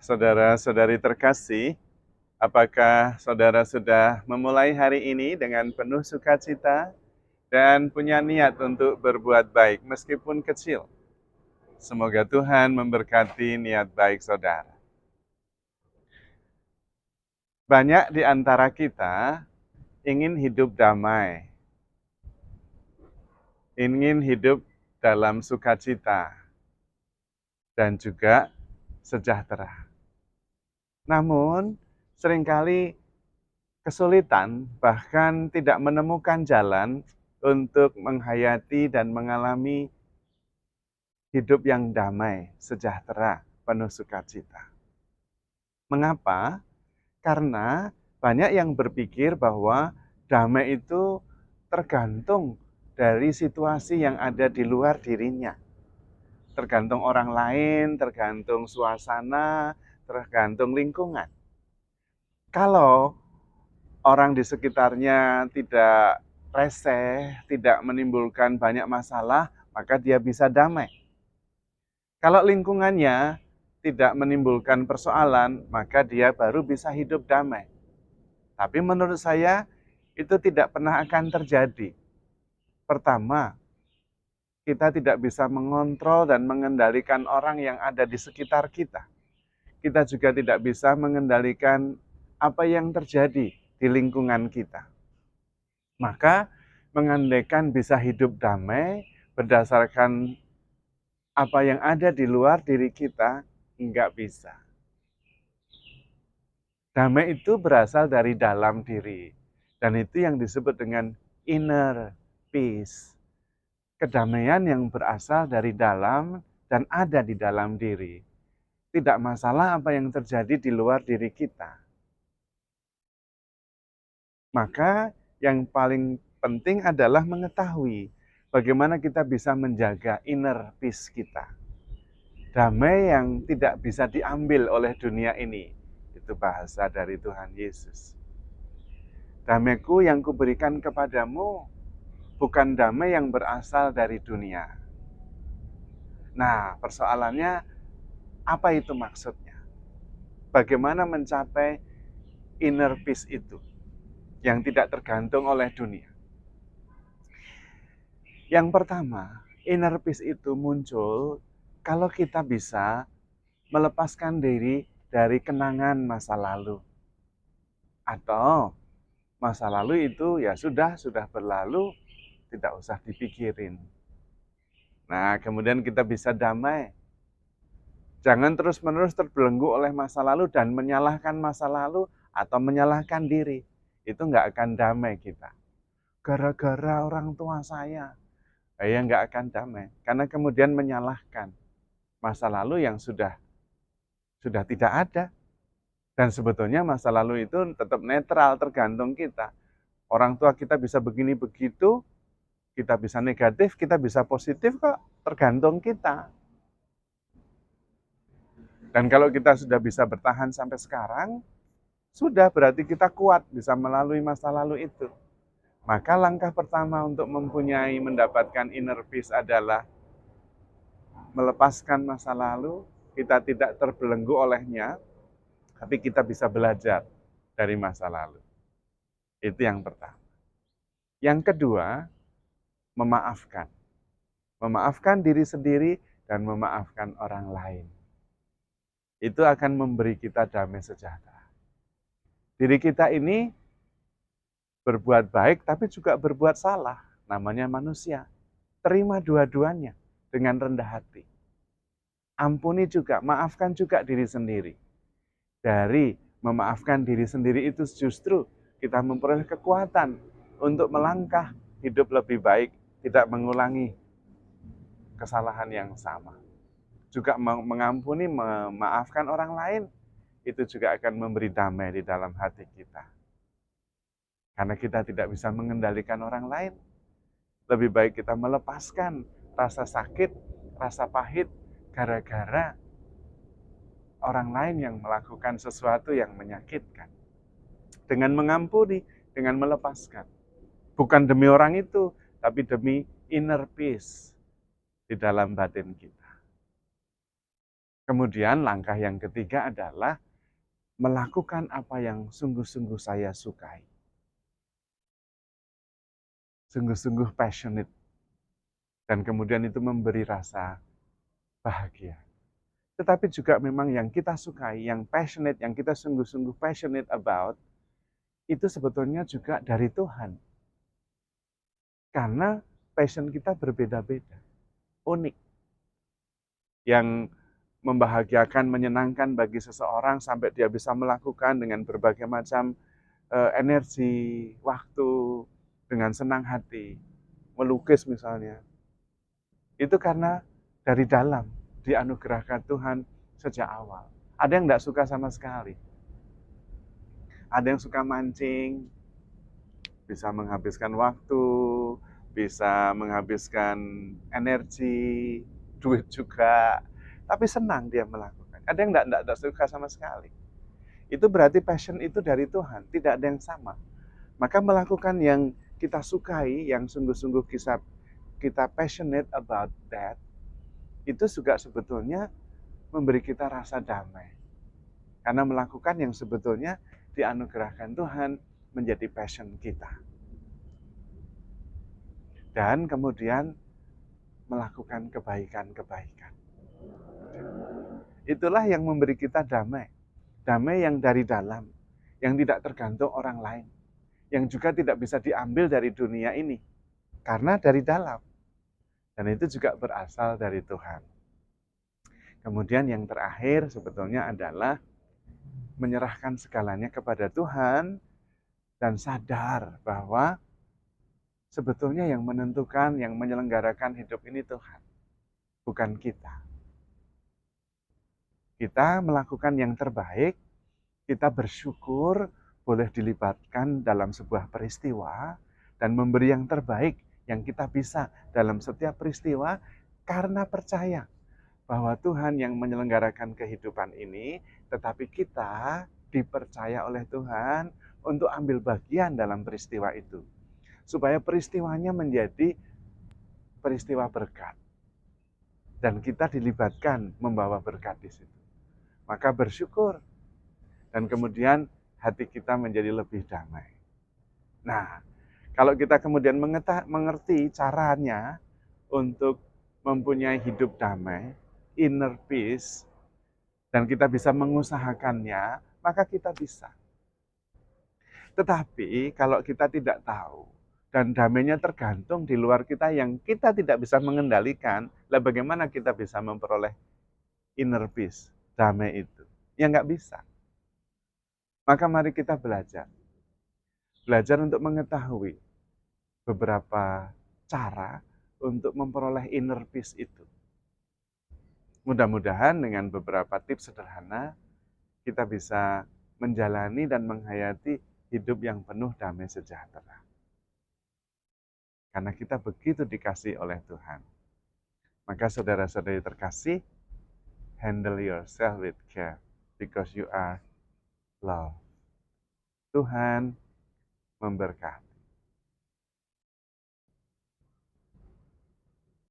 Saudara-saudari terkasih, apakah saudara sudah memulai hari ini dengan penuh sukacita dan punya niat untuk berbuat baik meskipun kecil? Semoga Tuhan memberkati niat baik saudara. Banyak di antara kita ingin hidup damai, ingin hidup dalam sukacita, dan juga sejahtera. Namun, seringkali kesulitan, bahkan tidak menemukan jalan untuk menghayati dan mengalami hidup yang damai, sejahtera, penuh sukacita. Mengapa? Karena banyak yang berpikir bahwa damai itu tergantung dari situasi yang ada di luar dirinya. Tergantung orang lain, tergantung suasana, tergantung lingkungan. Kalau orang di sekitarnya tidak reseh, tidak menimbulkan banyak masalah, maka dia bisa damai. Kalau lingkungannya tidak menimbulkan persoalan, maka dia baru bisa hidup damai. Tapi menurut saya, itu tidak pernah akan terjadi. Pertama, kita tidak bisa mengontrol dan mengendalikan orang yang ada di sekitar kita. Kita juga tidak bisa mengendalikan apa yang terjadi di lingkungan kita. Maka mengandaikan bisa hidup damai berdasarkan apa yang ada di luar diri kita, enggak bisa. Damai itu berasal dari dalam diri. Dan itu yang disebut dengan inner peace. Kedamaian yang berasal dari dalam dan ada di dalam diri. Tidak masalah apa yang terjadi di luar diri kita. Maka yang paling penting adalah mengetahui bagaimana kita bisa menjaga inner peace kita. Damai yang tidak bisa diambil oleh dunia ini. Itu bahasa dari Tuhan Yesus. Damaiku yang kuberikan kepadamu bukan damai yang berasal dari dunia. Nah, persoalannya apa itu maksudnya? Bagaimana mencapai inner peace itu yang tidak tergantung oleh dunia? Yang pertama, inner peace itu muncul kalau kita bisa melepaskan diri dari kenangan masa lalu. Atau masa lalu itu ya sudah berlalu, tidak usah dipikirin. Nah, kemudian kita bisa damai. Jangan terus-menerus terbelenggu oleh masa lalu dan menyalahkan masa lalu atau menyalahkan diri. Itu nggak akan damai kita. Gara-gara orang tua saya nggak akan damai. Karena kemudian menyalahkan masa lalu yang sudah tidak ada. Dan sebetulnya masa lalu itu tetap netral, tergantung kita. Orang tua kita bisa begini begitu, kita bisa negatif, kita bisa positif kok, tergantung kita. Dan kalau kita sudah bisa bertahan sampai sekarang, sudah berarti kita kuat bisa melalui masa lalu itu. Maka langkah pertama untuk mendapatkan inner peace adalah melepaskan masa lalu, kita tidak terbelenggu olehnya, tapi kita bisa belajar dari masa lalu. Itu yang pertama. Yang kedua, memaafkan. Memaafkan diri sendiri dan memaafkan orang lain. Itu akan memberi kita damai sejahtera. Diri kita ini berbuat baik tapi juga berbuat salah. Namanya manusia. Terima dua-duanya dengan rendah hati. Ampuni juga, maafkan juga diri sendiri. Dari memaafkan diri sendiri itu justru kita memperoleh kekuatan untuk melangkah hidup lebih baik, tidak mengulangi kesalahan yang sama. Juga mengampuni, memaafkan orang lain, itu juga akan memberi damai di dalam hati kita. Karena kita tidak bisa mengendalikan orang lain, lebih baik kita melepaskan rasa sakit, rasa pahit, gara-gara orang lain yang melakukan sesuatu yang menyakitkan. Dengan mengampuni, dengan melepaskan. Bukan demi orang itu, tapi demi inner peace di dalam batin kita. Kemudian langkah yang ketiga adalah melakukan apa yang sungguh-sungguh saya sukai. Sungguh-sungguh passionate. Dan kemudian itu memberi rasa bahagia. Tetapi juga memang yang kita sukai, yang passionate, yang kita sungguh-sungguh passionate about, itu sebetulnya juga dari Tuhan. Karena passion kita berbeda-beda, unik. Yang membahagiakan, menyenangkan bagi seseorang sampai dia bisa melakukan dengan berbagai macam energi, waktu, dengan senang hati. Melukis misalnya. Itu karena dari dalam dianugerahkan Tuhan sejak awal. Ada yang tidak suka sama sekali. Ada yang suka mancing, bisa menghabiskan waktu, bisa menghabiskan energi, duit juga, tapi senang dia melakukan. Ada yang tidak suka sama sekali. Itu berarti passion itu dari Tuhan, tidak ada yang sama. Maka melakukan yang kita sukai, yang sungguh-sungguh kita passionate about that, itu juga sebetulnya memberi kita rasa damai. Karena melakukan yang sebetulnya dianugerahkan Tuhan menjadi passion kita. Dan kemudian melakukan kebaikan-kebaikan. Itulah yang memberi kita damai. Damai yang dari dalam, yang tidak tergantung orang lain. Yang juga tidak bisa diambil dari dunia ini. Karena dari dalam. Dan itu juga berasal dari Tuhan. Kemudian yang terakhir sebetulnya adalah menyerahkan segalanya kepada Tuhan dan sadar bahwa sebetulnya yang menentukan, yang menyelenggarakan hidup ini Tuhan, bukan kita. Kita melakukan yang terbaik, kita bersyukur boleh dilibatkan dalam sebuah peristiwa dan memberi yang terbaik yang kita bisa dalam setiap peristiwa karena percaya bahwa Tuhan yang menyelenggarakan kehidupan ini, tetapi kita dipercaya oleh Tuhan untuk ambil bagian dalam peristiwa itu. Supaya peristiwanya menjadi peristiwa berkat. Dan kita dilibatkan membawa berkat di situ. Maka bersyukur. Dan kemudian hati kita menjadi lebih damai. Nah, kalau kita kemudian mengerti caranya untuk mempunyai hidup damai, inner peace, dan kita bisa mengusahakannya, maka kita bisa. Tetapi kalau kita tidak tahu, dan damainya tergantung di luar kita yang kita tidak bisa mengendalikan, lah bagaimana kita bisa memperoleh inner peace, damai itu? Ya nggak bisa. Maka mari kita belajar. Belajar untuk mengetahui beberapa cara untuk memperoleh inner peace itu. Mudah-mudahan dengan beberapa tips sederhana, kita bisa menjalani dan menghayati hidup yang penuh damai sejahtera. Karena kita begitu dikasih oleh Tuhan. Maka saudara-saudari terkasih, handle yourself with care because you are loved. Tuhan memberkati.